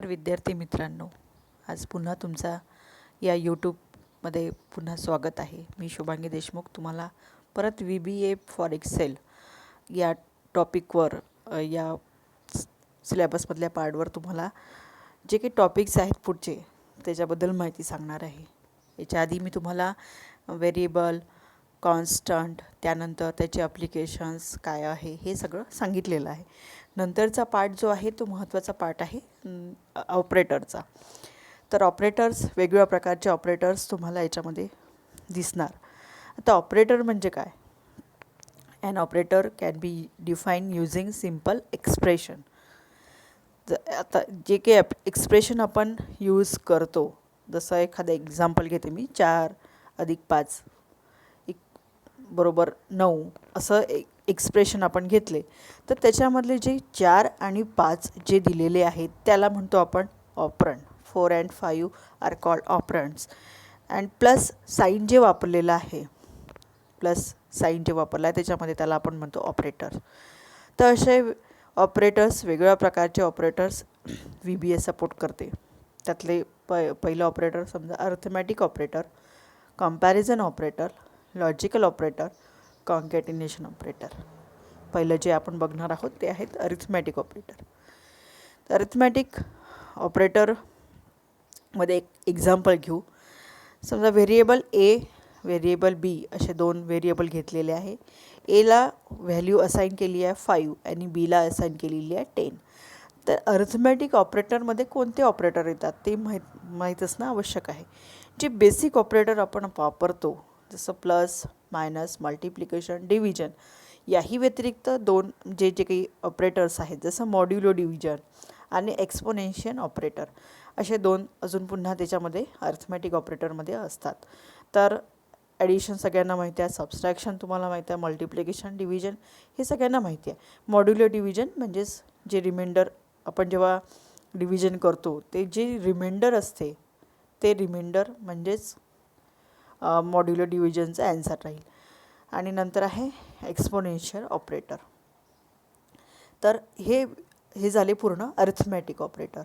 विद्यार्थी मित्रांनो, आज पुन्हा तुमचा या यूट्यूबमध्ये पुन्हा स्वागत आहे. मी शुभांगी देशमुख तुम्हाला परत VBA फॉर एक्सेल या टॉपिकवर या सिलेबसमधल्या पार्टवर तुम्हाला जे काही टॉपिक्स आहेत पुढचे त्याच्याबद्दल माहिती सांगणार आहे. याच्या आधी मी तुम्हाला व्हेरिएबल, कॉन्स्टंट, त्यानंतर त्याचे ॲप्लिकेशन्स काय आहे हे सगळं सांगितलेलं आहे. नंतरचा पार्ट जो आहे तो महत्त्वाचा पार्ट आहे ऑपरेटरचा. तर ऑपरेटर्स, वेगवेगळ्या प्रकारचे ऑपरेटर्स तुम्हाला याच्यामध्ये दिसणार. आता ऑपरेटर म्हणजे काय? An operator can be defined using simple expression. आता जे काही एक्सप्रेशन आपण यूज करतो, जसं एखादं एक्झाम्पल घेते मी, 4 अधिक 5 बरोबर 9 असं एक्सप्रेशन आपण घेतले, तर त्याच्यामधले जे 4 आणि 5 जे दिलेले आहेत त्याला म्हणतो आपण operand. 4 and 5 are called operands. And plus sign जे वापरलेलं आहे, प्लस साईन जे वापरलं आहे त्याच्यामध्ये त्याला आपण म्हणतो ऑपरेटर. तर असे ऑपरेटर्स, वेगवेगळ्या प्रकारचे ऑपरेटर्स VBA सपोर्ट करते. त्यातले पहिलं ऑपरेटर समजा arithmetic operator, comparison operator, logical operator, concatenation operator. पहिलं जे आपण बघणार आहोत ते आहेत अरिथमॅटिक ऑपरेटर. तर अरिथमॅटिक ऑपरेटरमध्ये एक एक्झाम्पल घेऊ. समजा व्हेरिएबल A, व्हेरिएबल B असे दोन व्हेरिएबल घेतलेले आहे. Aला व्हॅल्यू असाईन केली आहे 5 आणि Bला असाईन केलेली आहे 10. तर अरिथमॅटिक ऑपरेटरमध्ये कोणते ऑपरेटर येतात ते माहीत असणं आवश्यक आहे. जे बेसिक ऑपरेटर आपण वापरतो, जसं प्लस, मायनस, मल्टिप्लिकेशन, डिव्हिजन, याही व्यतिरिक्त दोन जे काही ऑपरेटर्स आहेत, जसं मॉड्युलो डिव्हिजन आणि एक्सपोनेन्शियल ऑपरेटर, असे दोन अजून पुन्हा त्याच्यामध्ये अरिथमॅटिक ऑपरेटरमध्ये असतात. तर ॲडिशन सगळ्यांना माहिती आहे, सबस्ट्रॅक्शन तुम्हाला माहिती आहे, मल्टिप्लिकेशन, डिव्हिजन हे सगळ्यांना माहिती आहे. मॉड्युलो डिव्हिजन म्हणजेच जे रिमाइंडर आपण जेव्हा डिव्हिजन करतो ते जे रिमाइंडर असते ते रिमाइंडर म्हणजेच मॉड्युलो डिव्हिजनचा ॲन्सर राहील. आणि नंतर आहे एक्सपोनेन्शियल ऑपरेटर. तर हे झाले पूर्ण अरिथमॅटिक ऑपरेटर.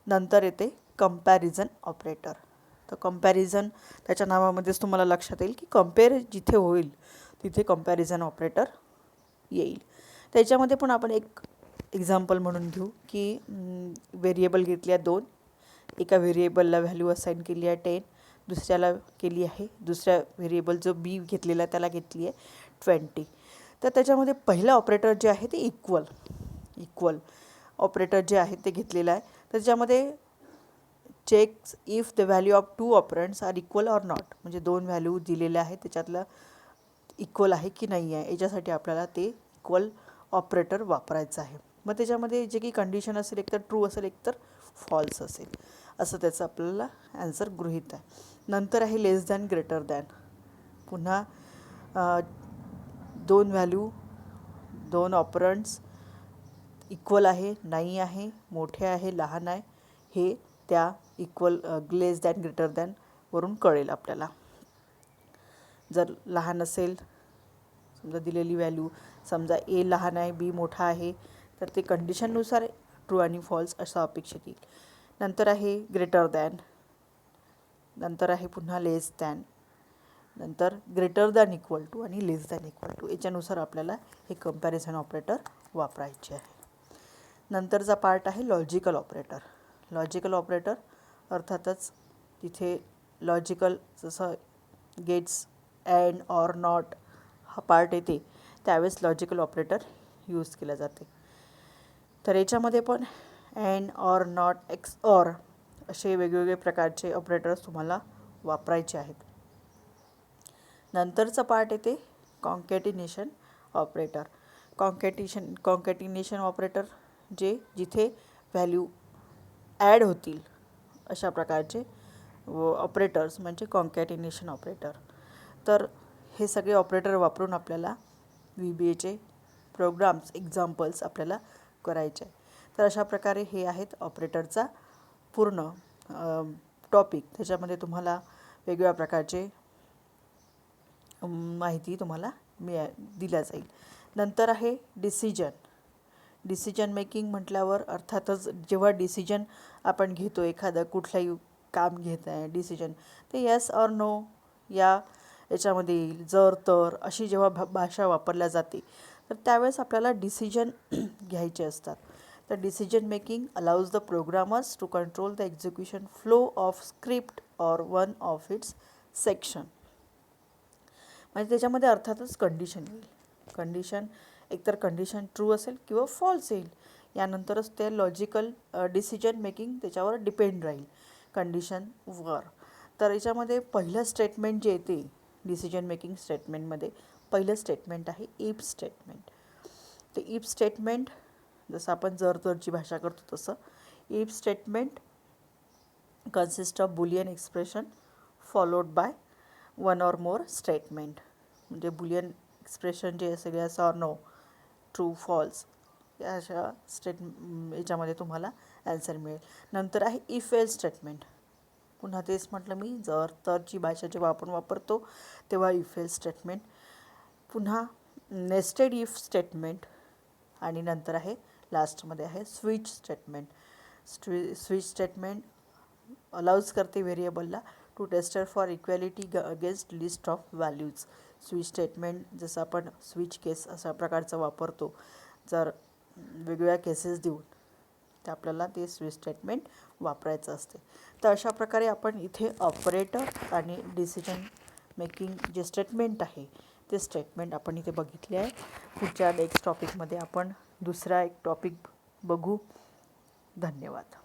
नंतर येते कंपॅरिझन ऑपरेटर. तर कंपॅरिझन त्याच्या नावामध्येच तुम्हाला लक्षात येईल की कंपेअर जिथे होईल तिथे कंपॅरिझन ऑपरेटर येईल. त्याच्यामध्ये पण आपण एक एक्झाम्पल म्हणून घेऊ की व्हेरिएबल घेतली आहे 2. एका व्हेरिएबलला व्हॅल्यू असाईन केली आहे 10, दुसऱ्याला केली आहे, दुसऱ्या व्हेरिएबल जो B घेतलेला आहे त्याला घेतली आहे 20. तर त्याच्यामध्ये पहिलं ऑपरेटर जे आहे ते इक्वल ऑपरेटर जे आहे ते घेतलेलं आहे. त्याच्यामध्ये checks if the value of 2 operands are equal or not, म्हणजे 2 व्हॅल्यू दिलेल्या आहेत त्याच्यातलं इक्वल आहे की नाही आहे, याच्यासाठी आपल्याला ते इक्वल ऑपरेटर वापरायचं आहे. मग त्याच्यामध्ये जे काही कंडिशन असेल, एकतर ट्रू असेल एकतर फॉल्स असेल, असं त्याचं आपल्याला ॲन्सर गृहीत आहे. नंतर आहे लेस दॅन, ग्रेटर दॅन. पुन्हा 2 व्हॅल्यू, 2 ऑपरंड्स इक्वल आहे, नाही आहे, मोठे आहे, लहान आहे, हे त्या इक्वल लेस दॅन, ग्रेटर दॅन वरून कळेल आपल्याला. जर लहान असेल, समजा दिलेली व्हॅल्यू, समजा A लहान आहे, B मोठा आहे, तर ते कंडिशननुसार ट्रू आणि फॉल्स असं अपेक्षित येईल. नंतर आहे ग्रेटर दॅन, नंतर आहे पुन्हा लेस दॅन, नंतर ग्रेटर दॅन इक्वल टू आणि लेस दॅन इक्वल टू. याच्यानुसार आपल्याला हे कंपॅरिझन ऑपरेटर वापरायचे आहे. नंतरचा पार्ट आहे लॉजिकल ऑपरेटर. लॉजिकल ऑपरेटर अर्थातच तिथे लॉजिकल, जसं गेट्स, अँड, ऑर, नॉट हा पार्ट येते त्यावेळेस लॉजिकल ऑपरेटर यूज केला जाते. तर याच्यामध्ये पण and, or, not, x, or असे वेगवेगळे प्रकारचे ऑपरेटर्स तुम्हाला वापरायचे आहेत. नंतरचा पार्ट येते कॉन्कॅटिनेशन ऑपरेटर. कॉन्कॅटिनेशन ऑपरेटर जिथे व्हॅल्यू ॲड होतील अशा प्रकारचे ऑपरेटर्स म्हणजे कॉन्कॅटिनेशन ऑपरेटर. तर हे सगळे ऑपरेटर वापरून आपल्याला VBAचे प्रोग्राम्स, एक्झाम्पल्स आपल्याला करायचे आहे. तर अशा प्रकारे हे आहेत ऑपरेटरचा पूर्ण टॉपिक. त्याच्यामध्ये तुम्हाला वेगवेगळ्या प्रकारचे माहिती तुम्हाला दिल्या जाईल. नंतर आहे डिसिजन. डिसिजन मेकिंग म्हटल्यावर अर्थातच जेव्हा डिसिजन आपण घेतो, एखादं कुठलंही काम घेत आहे डिसिजन, ते येस ऑर नो याच्यामध्ये येईल. जर तर अशी जेव्हा भाषा वापरल्या जाते तर त्यावेळेस आपल्याला डिसिजन घ्यायचे असतात. तर decision making allows the programmers to control the execution flow of script or one of its section. म्हणजे त्याच्यामध्ये अर्थातच कंडिशन येईल. कंडिशन एकतर कंडिशन ट्रू असेल किंवा फॉल्स येईल. यानंतरच ते लॉजिकल डिसिजन मेकिंग त्याच्यावर डिपेंड राहील कंडिशनवर. तर याच्यामध्ये पहिलं स्टेटमेंट जे येते डिसिजन मेकिंग स्टेटमेंटमध्ये, पहिलं स्टेटमेंट आहे इफ स्टेटमेंट. ते इफ स्टेटमेंट जसं आपण जर तरची भाषा करतो तसं if statement consist of Boolean expression followed by one or more statement. म्हणजे बुलियन एक्सप्रेशन जे सगळे असं ऑर नो, ट्रू, फॉल्स या अशा याच्यामध्ये तुम्हाला ॲन्सर मिळेल. नंतर आहे इफ एल्स स्टेटमेंट. पुन्हा तेच म्हटलं मी, जर तरची भाषा जेव्हा आपण वापरतो तेव्हा इफ एल्स स्टेटमेंट. पुन्हा नेस्टेड इफ स्टेटमेंट आणि नंतर आहे लास्टमध्ये आहे switch statement. Switch statement allows करते व्हेरिएबलला to tester for equality against list of values. Switch statement जसं आपण स्विच केस अशा प्रकारचं वापरतो, जर वेगवेगळ्या केसेस देऊन तर आपल्याला ते स्विच स्टेटमेंट वापरायचं असते. तर अशा प्रकारे आपण इथे ऑपरेटर आणि डिसिजन मेकिंग जे स्टेटमेंट आहे ते स्टेटमेंट आपण इथे बघितले आहे. पुढच्या नेक्स्ट टॉपिकमध्ये आपण दुसरा एक टॉपिक बघू. धन्यवाद.